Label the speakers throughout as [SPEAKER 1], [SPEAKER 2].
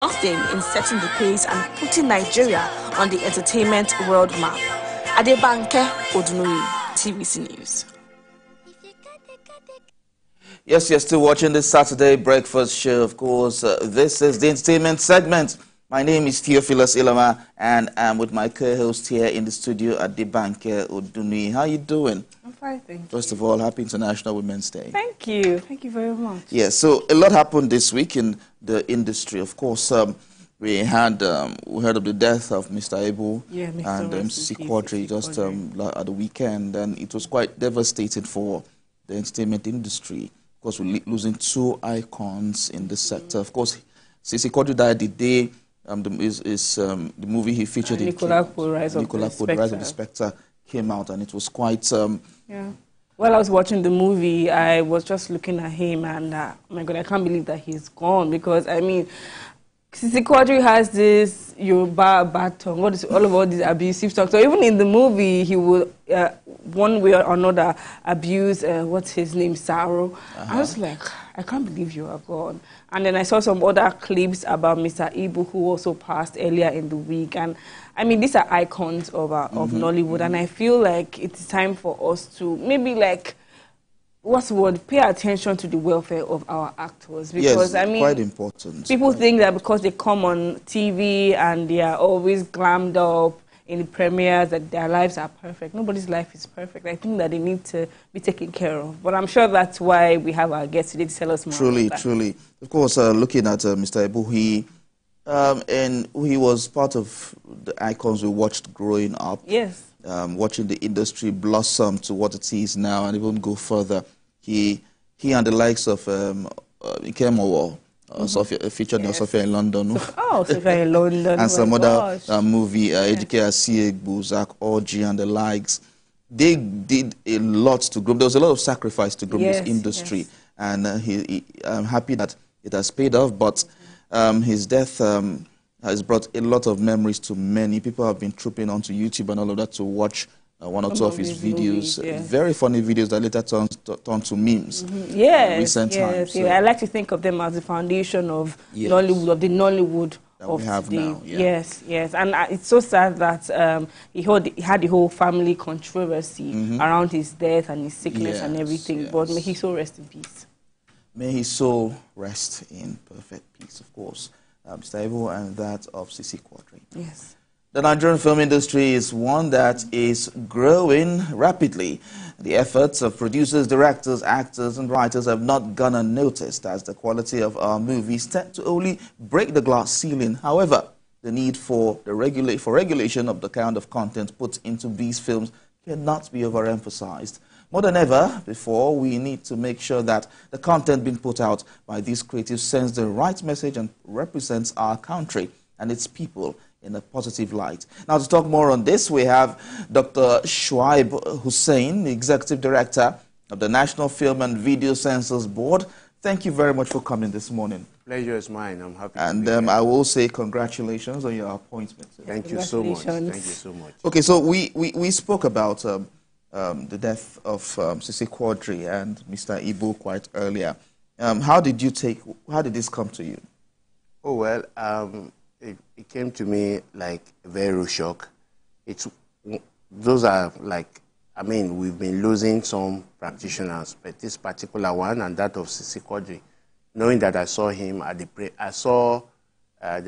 [SPEAKER 1] nothing in setting the pace and putting Nigeria on the entertainment world map. Adebanke Odunuri, TVC News.
[SPEAKER 2] Yes, you're still watching this Saturday breakfast show. Of course, this is the entertainment segment. My name is Theophilus Ilama, and I'm with my co-host here in the studio, Adebanke Odunuri. How you doing?
[SPEAKER 1] I'm fine, thank you.
[SPEAKER 2] First of all, happy International Women's Day.
[SPEAKER 1] Thank you. Thank you very much.
[SPEAKER 2] Yeah, so a lot happened this week in the industry. Of course, we heard of the death of Mr. Ibu and Sisi Qadri just at the weekend, and it was quite devastating for the entertainment industry. Of course, we're losing two icons in the sector. Of course, Sisi Qadri died the day the movie he featured in
[SPEAKER 1] Rise of
[SPEAKER 2] the Spectre came out, and it was quite...
[SPEAKER 1] yeah. While I was watching the movie, I was just looking at him, and oh my God, I can't believe that he's gone. Because, I mean, Sisi Qadri has this Yoruba bad tongue, all about this abusive talk. So even in the movie, he would, one way or another, abuse, what's his name, Saro. I was like, I can't believe you are gone. And then I saw some other clips about Mr. Ibu, who also passed earlier in the week. And I mean, these are icons of Nollywood. And I feel like it's time for us to maybe pay attention to the welfare of our actors. Because,
[SPEAKER 2] yes,
[SPEAKER 1] I mean,
[SPEAKER 2] quite important.
[SPEAKER 1] People think that because they come on TV and they are always glammed up in the premieres that their lives are perfect. Nobody's life is perfect. I think that they need to be taken care of. But I'm sure that's why we have our guests today to tell us more.
[SPEAKER 2] Truly. Of course, looking at Mr. Ibu, he was part of the icons we watched growing up.
[SPEAKER 1] Yes.
[SPEAKER 2] Watching the industry blossom to what it is now and even go further. He and the likes of Kano, featured in Sophia in London.
[SPEAKER 1] Sophia in London.
[SPEAKER 2] And some other movie, Ejike Asiegbu, Zach Orji and the likes. They did a lot to grow. There was a lot of sacrifice to grow this industry. Yes. And I'm happy that it has paid off, but his death has brought a lot of memories to many. People have been trooping onto YouTube and all of that to watch one or two of his videos. Very funny videos that later turned to memes. Recent times. So.
[SPEAKER 1] I like to think of them as the foundation of Nollywood, of the Nollywood that we have now. Yes. And it's so sad that he had the whole family controversy around his death and his sickness and everything. But may he so rest in peace.
[SPEAKER 2] May his soul rest in perfect peace, of course. Mr. Ibu and that of Sisi Qadri.
[SPEAKER 1] Yes.
[SPEAKER 2] The Nigerian film industry is one that is growing rapidly. The efforts of producers, directors, actors, and writers have not gone unnoticed as the quality of our movies tend to only break the glass ceiling. However, the need for regulation of the kind of content put into these films cannot be overemphasized. More than ever before, we need to make sure that the content being put out by these creatives sends the right message and represents our country and its people in a positive light. Now, to talk more on this, we have Dr. Shuaib Hussein, the Executive Director of the National Film and Video Censors Board. Thank you very much for coming this morning.
[SPEAKER 3] Pleasure is mine. I'm happy
[SPEAKER 2] to be here. I will say congratulations on your appointment.
[SPEAKER 3] Thank you so much. Thank you so much.
[SPEAKER 2] Okay, so we spoke about the death of Sisi Qadri and Mr. Ibu quite earlier. How did this come to you?
[SPEAKER 3] Oh, well, it came to me like a very real shock. Those are like, I mean, we've been losing some practitioners, but this particular one and that of Sisi Qadri, knowing that I saw him at the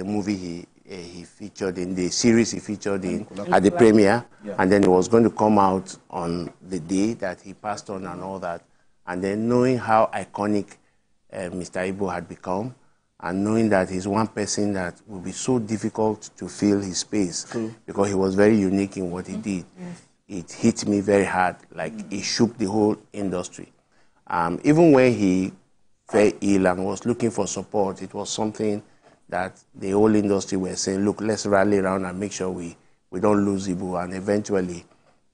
[SPEAKER 3] movie he featured in, the series he featured in at the premiere, and then it was going to come out on the day that he passed on and all that, and then knowing how iconic Mr. Ibu had become, and knowing that he's one person that would be so difficult to fill his space because he was very unique in what he did. It hit me very hard, like it shook the whole industry. Even when he fell ill and was looking for support, it was something that the whole industry were saying, look, let's rally around and make sure we don't lose Ibu. And eventually,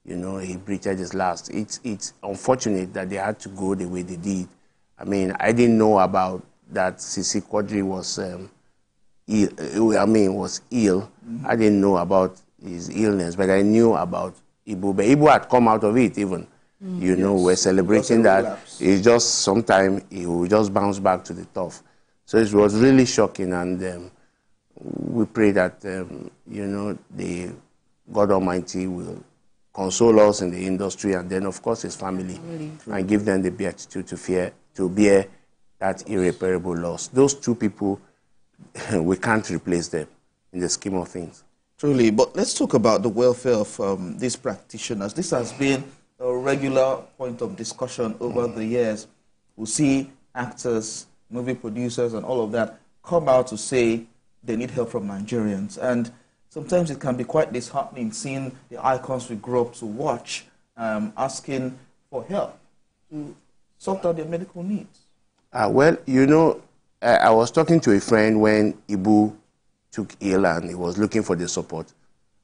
[SPEAKER 3] you know, he breathed his last. It's unfortunate that they had to go the way they did. I mean, I didn't know about that Sisi Qadri was ill. I didn't know about his illness, but I knew about Ibu. But Ibu had come out of it even. You know, we're celebrating that. It's just sometime he will just bounce back to the top. So it was really shocking, and we pray that, you know, the God Almighty will console us in the industry, and then, of course, his family, and give them the beatitude to bear that irreparable loss. Those two people, we can't replace them in the scheme of things.
[SPEAKER 2] Truly, but let's talk about the welfare of these practitioners. This has been a regular point of discussion over the years. We see actors, movie producers, and all of that come out to say they need help from Nigerians. And sometimes it can be quite disheartening seeing the icons we grew up to watch asking for help to sort out their medical needs.
[SPEAKER 3] Well, you know, I was talking to a friend when Ibu took ill and he was looking for the support.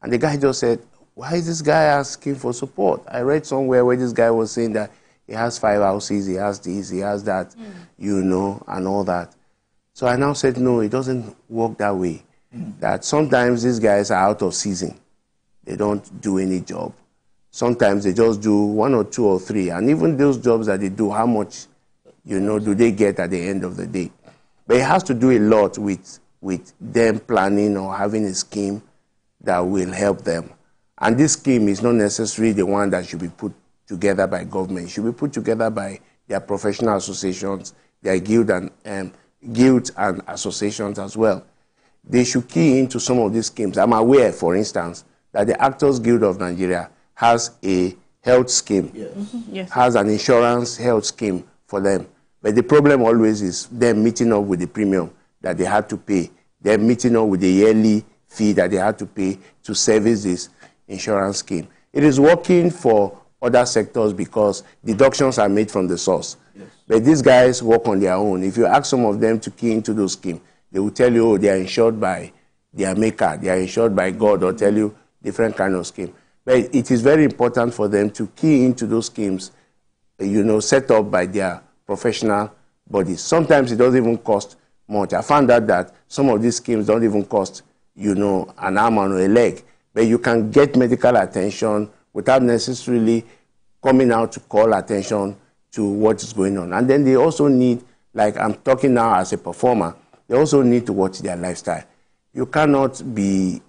[SPEAKER 3] And the guy just said, why is this guy asking for support? I read somewhere where this guy was saying that he has 5 houses, he has this, he has that, you know, and all that. So I now said, no, it doesn't work that way. That sometimes these guys are out of season. They don't do any job. Sometimes they just do 1 or 2 or 3. And even those jobs that they do, how much, you know, do they get at the end of the day? But it has to do a lot with them planning or having a scheme that will help them. And this scheme is not necessarily the one that should be put together by government. It should be put together by their professional associations, their guild and associations as well. They should key into some of these schemes. I'm aware, for instance, that the Actors Guild of Nigeria has a health scheme,
[SPEAKER 1] Yes.
[SPEAKER 3] has an insurance health scheme for them. But the problem always is them meeting up with the premium that they had to pay, them meeting up with the yearly fee that they had to pay to service this insurance scheme. It is working for other sectors because deductions are made from the source. Yes. But these guys work on their own. If you ask some of them to key into those schemes, they will tell you, oh, they are insured by their maker, they are insured by God, or tell you different kind of scheme. But it is very important for them to key into those schemes, you know, set up by their professional bodies. Sometimes it doesn't even cost much. I found out that some of these schemes don't even cost, you know, an arm or a leg. But you can get medical attention without necessarily coming out to call attention to what is going on. And then they also need, like I'm talking now as a performer, they also need to watch their lifestyle. You cannot be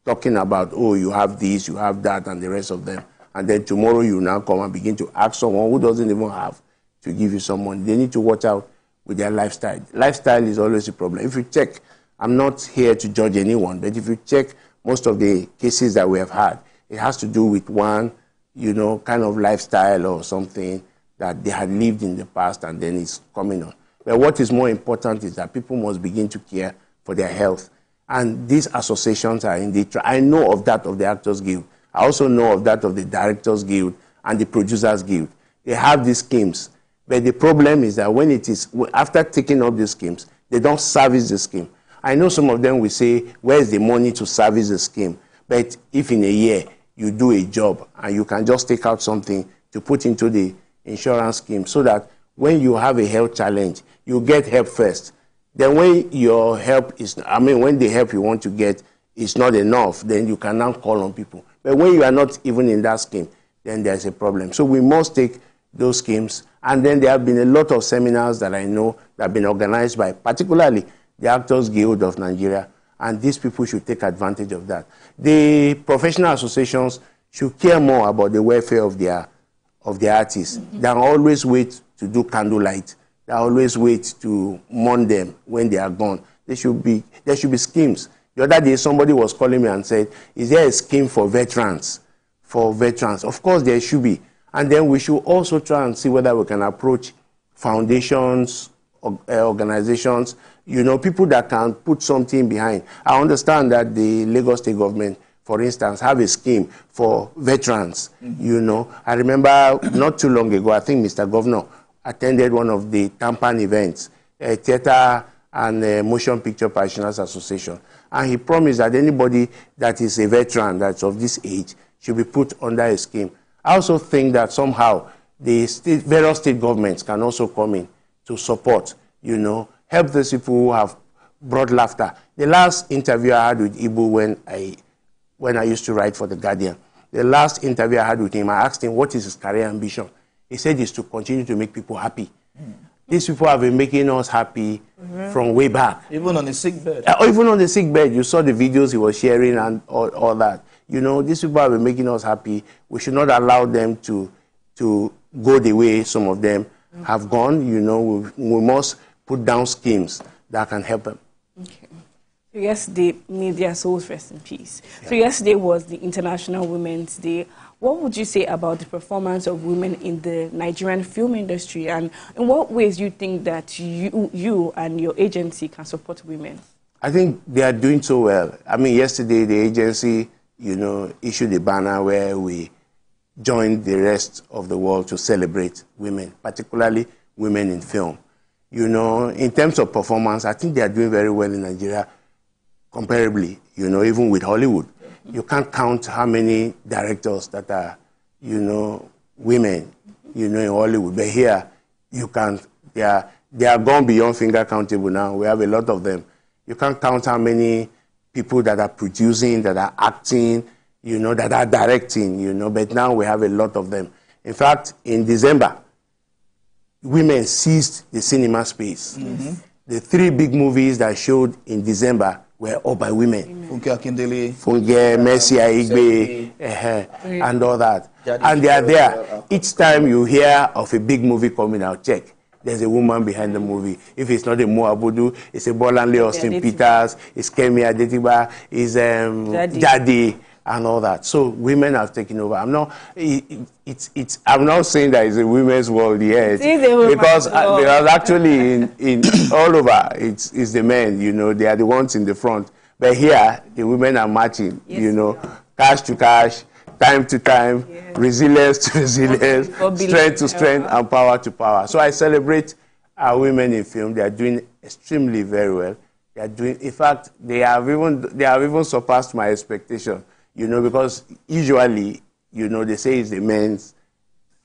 [SPEAKER 3] talking about, oh, you have this, you have that, and the rest of them. And then tomorrow you now come and begin to ask someone who doesn't even have to give you some money. They need to watch out with their lifestyle. Lifestyle is always a problem. If you check, I'm not here to judge anyone, but if you check most of the cases that we have had, it has to do with one, you know, kind of lifestyle or something that they had lived in the past and then it's coming on. But what is more important is that people must begin to care for their health. And these associations are in the... I know of that of the Actors Guild. I also know of that of the Directors Guild and the Producers Guild. They have these schemes. But the problem is that when it is... After taking up these schemes, they don't service the scheme. I know some of them will say, where's the money to service the scheme? But if in a year you do a job and you can just take out something to put into the insurance scheme so that when you have a health challenge, you get help first. Then when your help is, when the help you want to get is not enough, then you can now call on people. But when you are not even in that scheme, then there's a problem. So we must take those schemes. And then there have been a lot of seminars that I know that have been organized by particularly the Actors Guild of Nigeria, and these people should take advantage of that. The professional associations should care more about the welfare of their artists than always wait to do candlelight. They always wait to mourn them when they are gone. There should be schemes. The other day, somebody was calling me and said, is there a scheme for veterans? For veterans? Of course, there should be. And then we should also try and see whether we can approach foundations, organizations, you know, people that can put something behind. I understand that the Lagos State government, for instance, have a scheme for veterans, you know. I remember not too long ago, I think Mr. Governor attended one of the Tampan events, Theatre and Motion Picture Practitioners Association. And he promised that anybody that is a veteran that's of this age should be put under a scheme. I also think that somehow the various state governments can also come in to support, you know, help those people who have brought laughter. The last interview I had with Ibu when I used to write for The Guardian, the last interview I had with him, I asked him what is his career ambition. He said it's to continue to make people happy. These people have been making us happy from way back.
[SPEAKER 2] Even on the sick bed.
[SPEAKER 3] Even on the sick bed, you saw the videos he was sharing and all that. You know, these people have been making us happy. We should not allow them to go the way some of them have gone. You know, we must put down schemes that can help them.
[SPEAKER 1] Okay. So yesterday, may their souls rest in peace. Yeah. So yesterday was the International Women's Day. What would you say about the performance of women in the Nigerian film industry, and in what ways you think that you and your agency can support women?
[SPEAKER 3] I think they are doing so well. I mean, yesterday the agency, you know, issued a banner where we joined the rest of the world to celebrate women, particularly women in film. You know, in terms of performance, I think they are doing very well in Nigeria, comparably, you know, even with Hollywood. You can't count how many directors that are, you know, women, you know, in Hollywood. But here, you can, they are gone beyond finger countable now. We have a lot of them. You can't count how many people that are producing, that are acting, you know, that are directing, you know. But now we have a lot of them. In fact, in December, women seized the cinema space. Mm-hmm. The 3 big movies that showed in December were all by women.
[SPEAKER 2] Funke Akindele,
[SPEAKER 3] Mercy Aigbe, and all that. And they are there. Each time you hear of a big movie coming out, check. There's a woman behind the movie. If it's not a Mo Abudu, it's a Bolanle Austin Peters, it's Kemi Adetiba, it's Daddy, and all that. So women have taken over. I'm not saying that it's a women's world yet, because actually in all over it's the men. You know, they are the ones in the front. But here the women are matching. Yes, you know, cash to cash, time to time, resilience to resilience, strength to strength, and power to power. So I celebrate our women in film. They are doing extremely very well. They are doing. In fact, they have even surpassed my expectation. You know, because usually, you know, they say it's the men's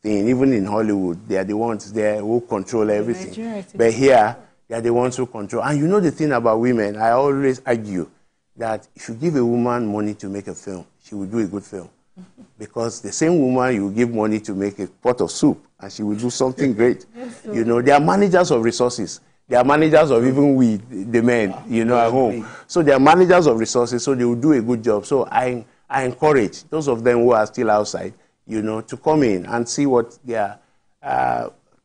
[SPEAKER 3] thing. Even in Hollywood, they are the ones there who control everything. But here, they are the ones who control. And you know the thing about women, I always argue that if you give a woman money to make a film, she will do a good film. Because the same woman, you give money to make a pot of soup, and she will do something great. You know, they are managers of resources. They are managers of even we, the men, you know, at home. So they are managers of resources, so they will do a good job. So I encourage those of them who are still outside, you know, to come in and see what their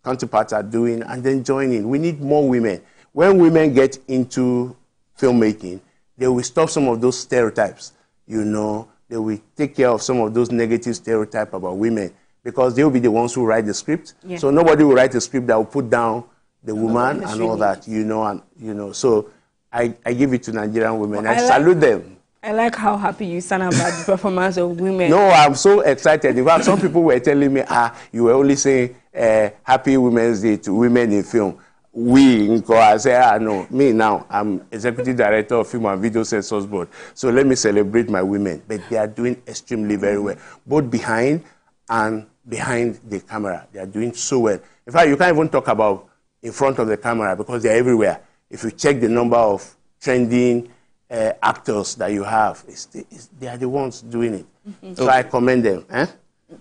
[SPEAKER 3] counterparts are doing and then join in. We need more women. When women get into filmmaking, they will stop some of those stereotypes, you know. They will take care of some of those negative stereotypes about women, because they will be the ones who write the script. Yeah. So nobody will write a script that will put down the woman and all that, you know. And, you know, so I give it to Nigerian women. I salute them.
[SPEAKER 1] I like how happy you sound about the performance of women.
[SPEAKER 3] No, I'm so excited. In fact, some people were telling me, you were only saying Happy Women's Day to women in film. I say, no, me now, I'm Executive Director of Film and Video Censors Board. So let me celebrate my women. But they are doing extremely very well, both behind and behind the camera. They are doing so well. In fact, you can't even talk about in front of the camera, because they're everywhere. If you check the number of trending actors that you have, they are the ones doing it. Mm-hmm. So I commend them.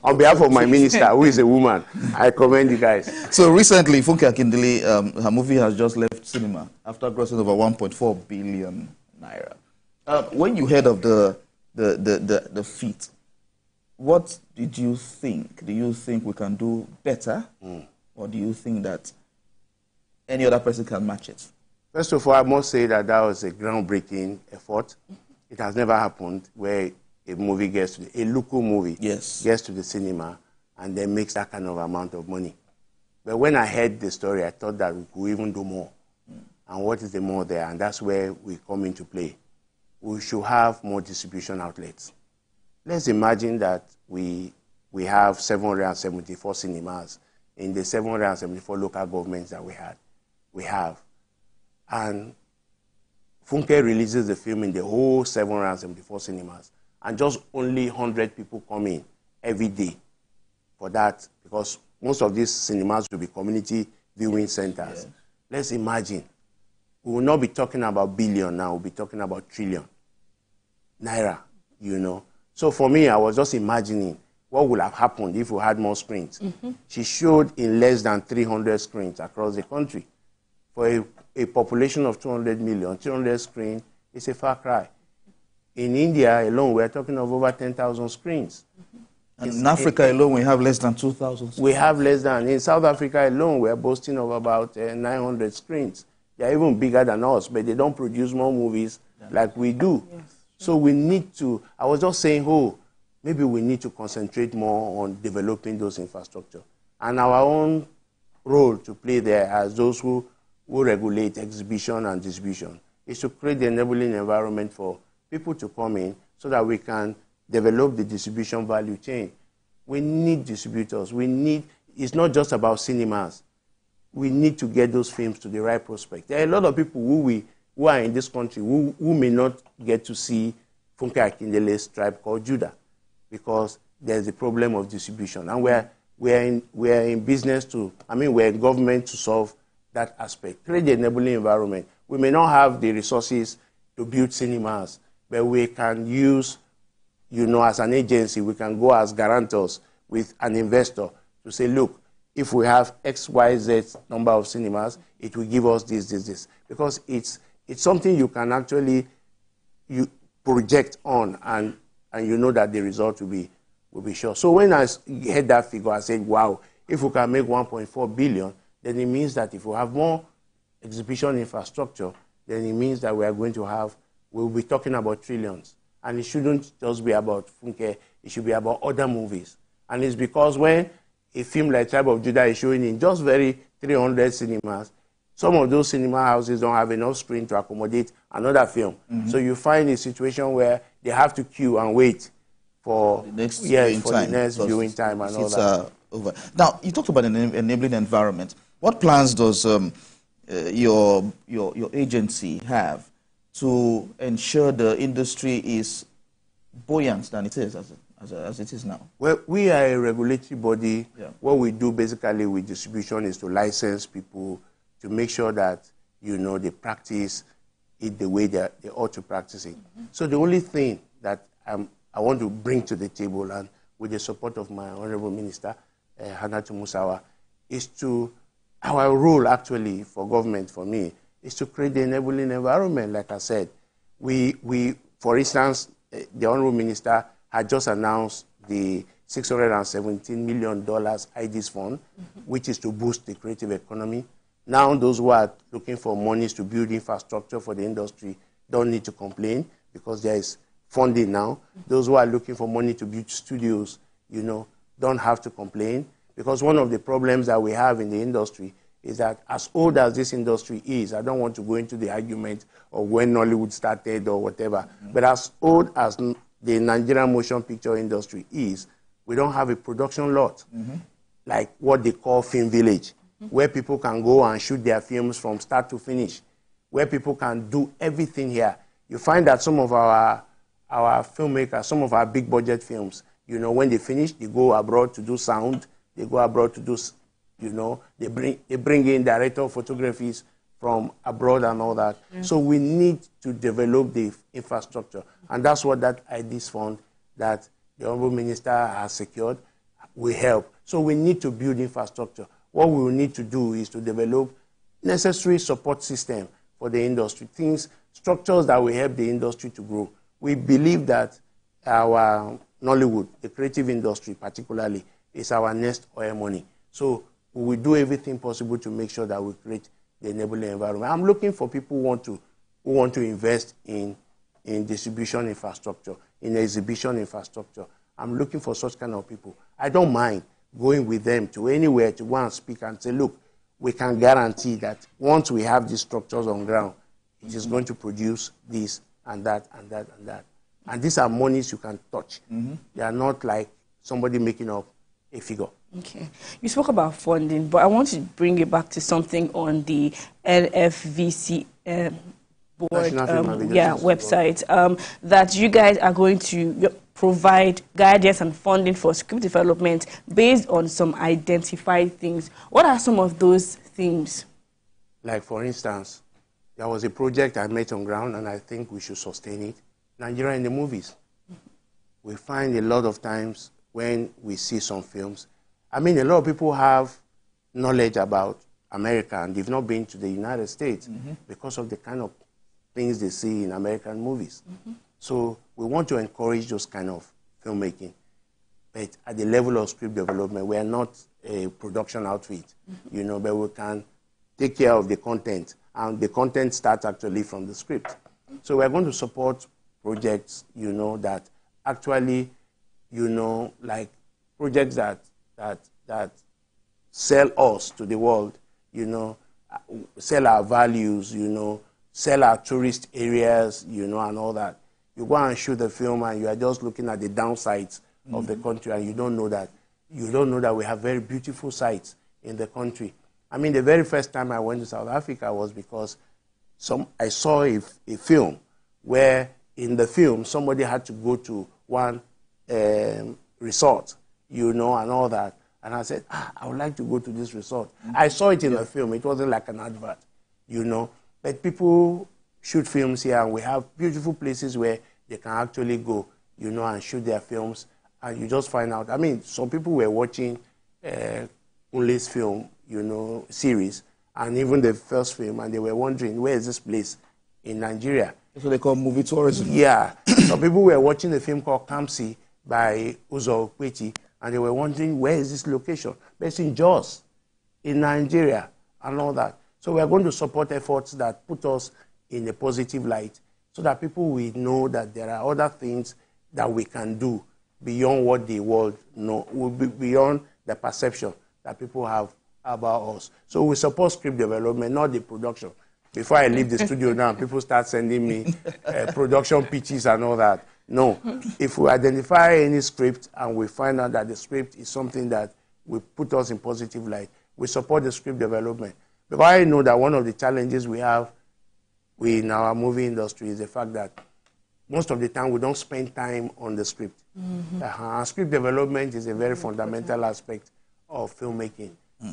[SPEAKER 3] On behalf of my minister, who is a woman, I commend you guys.
[SPEAKER 2] So recently, Funke Akindele, her movie has just left cinema after grossing over 1.4 billion naira. When you heard of the feat, what did you think? Do you think we can do better? Or do you think that any other person can match it?
[SPEAKER 3] First of all, I must say that was a groundbreaking effort. It has never happened where a movie a local movie gets to the cinema and then makes that kind of amount of money. But when I heard the story, I thought that we could even do more. And what is the more there? And that's where we come into play. We should have more distribution outlets. Let's imagine that we have 774 cinemas in the 774 local governments that we have. And Funke releases the film in the whole 774 cinemas. And just only 100 people come in every day for that, because most of these cinemas will be community viewing centers. Yeah. Let's imagine. We will not be talking about billion now, we'll be talking about trillion naira, you know. So for me, I was just imagining what would have happened if we had more screens. She showed in less than 300 screens across the country. For a population of 200 million, 300 screens is a far cry. In India alone, we're talking of over 10,000 screens.
[SPEAKER 2] And in Africa alone, we have less than 2,000 screens.
[SPEAKER 3] We have less than, in South Africa alone, we're boasting of about 900 screens. They're even bigger than us, but they don't produce more movies like we do. Yes. So we need to, I was just saying, maybe we need to concentrate more on developing those infrastructure. And our own role to play there as those who regulate exhibition and distribution is to create the enabling environment for people to come in so that we can develop the distribution value chain. We need distributors. It's not just about cinemas. We need to get those films to the right prospect. There are a lot of people who are in this country who may not get to see Funke Akindele's Tribe Called Judah because there's a problem of distribution. And we're in business we're in government to solve that aspect. Create the enabling environment. We may not have the resources to build cinemas, but we can use, as an agency, we can go as guarantors with an investor to say, look, if we have X, Y, Z number of cinemas, it will give us this. Because it's something you can actually project on, and you know that the result will be sure. So when I heard that figure, I said, wow, if we can make 1.4 billion, then it means that if we have more exhibition infrastructure, then it means that we'll be talking about trillions. And it shouldn't just be about Funke, it should be about other movies. And it's because when a film like Tribe of Judah is showing in just 300 cinemas, some of those cinema houses don't have enough screen to accommodate another film. So you find a situation where they have to queue and wait for the next viewing time and all that.
[SPEAKER 2] Over. Now, you talked about an enabling environment. What plans does your agency have to ensure the industry is buoyant than it is as it is now?
[SPEAKER 3] Well, we are a regulatory body. Yeah. What we do basically with distribution is to license people to make sure that they practice it the way they ought to practice it. So the only thing that I want to bring to the table, and with the support of my Honorable Minister, Hannatu Musawa, is our role actually for government, for me, is to create the enabling environment. Like I said, for instance, the Honorable Minister had just announced the $617 million IDs fund, which is to boost the creative economy. Now those who are looking for monies to build infrastructure for the industry don't need to complain because there is funding now. Those who are looking for money to build studios, don't have to complain, because one of the problems that we have in the industry is that as old as this industry is, I don't want to go into the argument of when Nollywood started or whatever, but as old as the Nigerian motion picture industry is, we don't have a production lot, like what they call Film Village, where people can go and shoot their films from start to finish, where people can do everything here. You find that some of our filmmakers, some of our big budget films, when they finish, they go abroad to do sound, they go abroad to do, they bring in director of photographies from abroad and all that. Yeah. So we need to develop the infrastructure. And that's what that IDs fund that the Honorable Minister has secured will help. So we need to build infrastructure. What we will need to do is to develop necessary support system for the industry, structures that will help the industry to grow. We believe that our Nollywood, the creative industry particularly, is our next oil money. So we will do everything possible to make sure that we create the enabling environment. I'm looking for people who want to invest in distribution infrastructure, in exhibition infrastructure. I'm looking for such kind of people. I don't mind going with them to anywhere to go and speak and say, look, we can guarantee that once we have these structures on ground, it is going to produce this and that and that and that. And these are monies you can touch. They are not like somebody making up a figure.
[SPEAKER 1] Okay. You spoke about funding, but I want to bring it back to something on the NFVC board website, that you guys are going to provide guidance and funding for script development based on some identified things. What are some of those things?
[SPEAKER 3] Like, for instance, there was a project I met on ground, and I think we should sustain it. Nigeria in the movies. We find a lot of times when we see some films. I mean, a lot of people have knowledge about America and they've not been to the United States because of the kind of things they see in American movies. So we want to encourage those kind of filmmaking. But at the level of script development, we are not a production outfit, you know, but we can take care of the content. And the content starts actually from the script. So we're going to support projects, you know, that actually, you know, like projects that sell us to the world, you know, sell our values, you know, sell our tourist areas, you know, and all that. You go and shoot the film and you are just looking at the downsides of the country and you don't know that we have very beautiful sites in the country. I mean, the very first time I went to South Africa was because I saw a film where in the film somebody had to go to one resort, you know, and all that. And I said, I would like to go to this resort. I saw it in the film. It wasn't like an advert, you know. But people shoot films here, and we have beautiful places where they can actually go, you know, and shoot their films. And you just find out. I mean, some people were watching Unle's film, you know, series, and even the first film, and they were wondering, where is this place in Nigeria?
[SPEAKER 2] That's what they call movie tourism.
[SPEAKER 3] Yeah. Some people were watching a film called Kamsi by Uzo Okwechi, and they were wondering, where is this location? But it's in Jos, in Nigeria, and all that. So we are going to support efforts that put us in a positive light so that people will know that there are other things that we can do beyond what the world know, beyond the perception that people have about us. So we support script development, not the production. Before I leave the studio now, people start sending me production pitches and all that. No. If we identify any script and we find out that the script is something that will put us in positive light, we support the script development. Because I know that one of the challenges we have in our movie industry is the fact that most of the time we don't spend time on the script. Script development is a very fundamental aspect of filmmaking,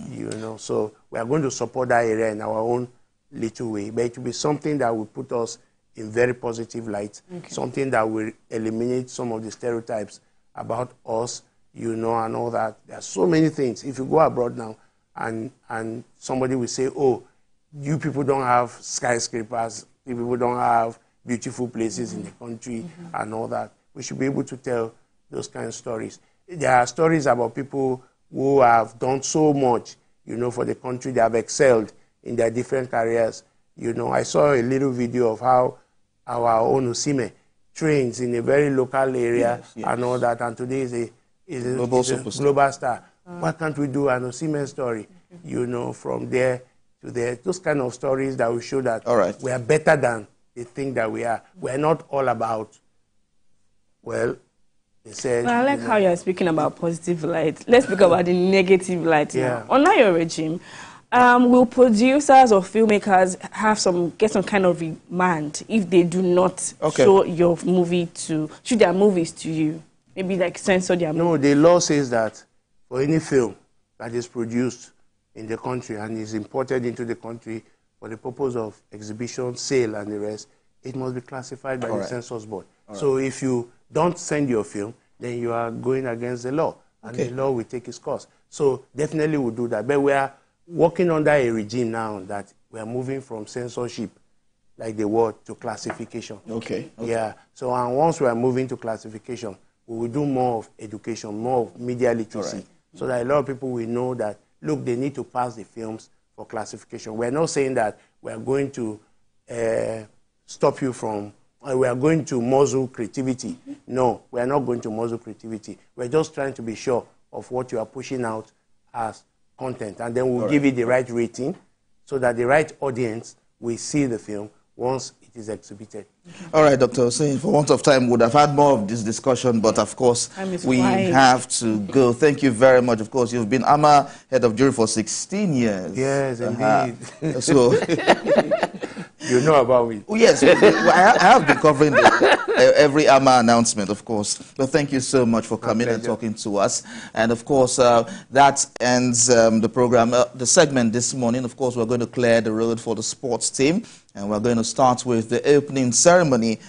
[SPEAKER 3] you know. So we are going to support that area in our own little way, but it will be something that will put us in very positive light, something that will eliminate some of the stereotypes about us, you know, and all that. There are so many things. If you go abroad now and somebody will say, oh, you people don't have skyscrapers, you people don't have beautiful places in the country and all that. We should be able to tell those kind of stories. There are stories about people who have done so much, you know, for the country. They have excelled in their different careers. You know, I saw a little video of how our own Osime trains in a very local area and all that, and today is a global star. Why can't we do an Osime story, you know, from there to there? Those kind of stories that will show that we are better than they think that we are. We're not all about, well, they said...
[SPEAKER 1] Well, I like how you're speaking about positive light. Let's speak about the negative light now. Under your regime, will producers or filmmakers get some kind of remand if they do not show your movie show their movies to you? Maybe like censor their movies?
[SPEAKER 3] No, the law says that for any film that is produced in the country and is imported into the country for the purpose of exhibition, sale, and the rest, it must be classified by the Censors Board. So if you don't send your film, then you are going against the law, and the law will take its course. So definitely we'll do that. But we are working under a regime now that we are moving from censorship, like the word, to classification. Yeah. So and once we are moving to classification, we will do more of education, more of media literacy, so that a lot of people will know that, look, they need to pass the films for classification. We're not saying that we are going to stop you from, we are going to muzzle creativity. No, we are not going to muzzle creativity. We're just trying to be sure of what you are pushing out as content, and then we'll give it the right rating so that the right audience will see the film once it is exhibited.
[SPEAKER 2] All right, Dr. Hussein, for want of time, we would have had more of this discussion, but of course, we have to go. Thank you very much. Of course, you've been AMA head of jury for 16 years.
[SPEAKER 3] Yes, indeed.
[SPEAKER 2] So,
[SPEAKER 3] you know about me.
[SPEAKER 2] Yes, I have been covering every AMA announcement, of course. But thank you so much for coming and talking to us. And of course, that ends the program, the segment this morning. Of course, we're going to clear the road for the sports team, and we're going to start with the opening ceremony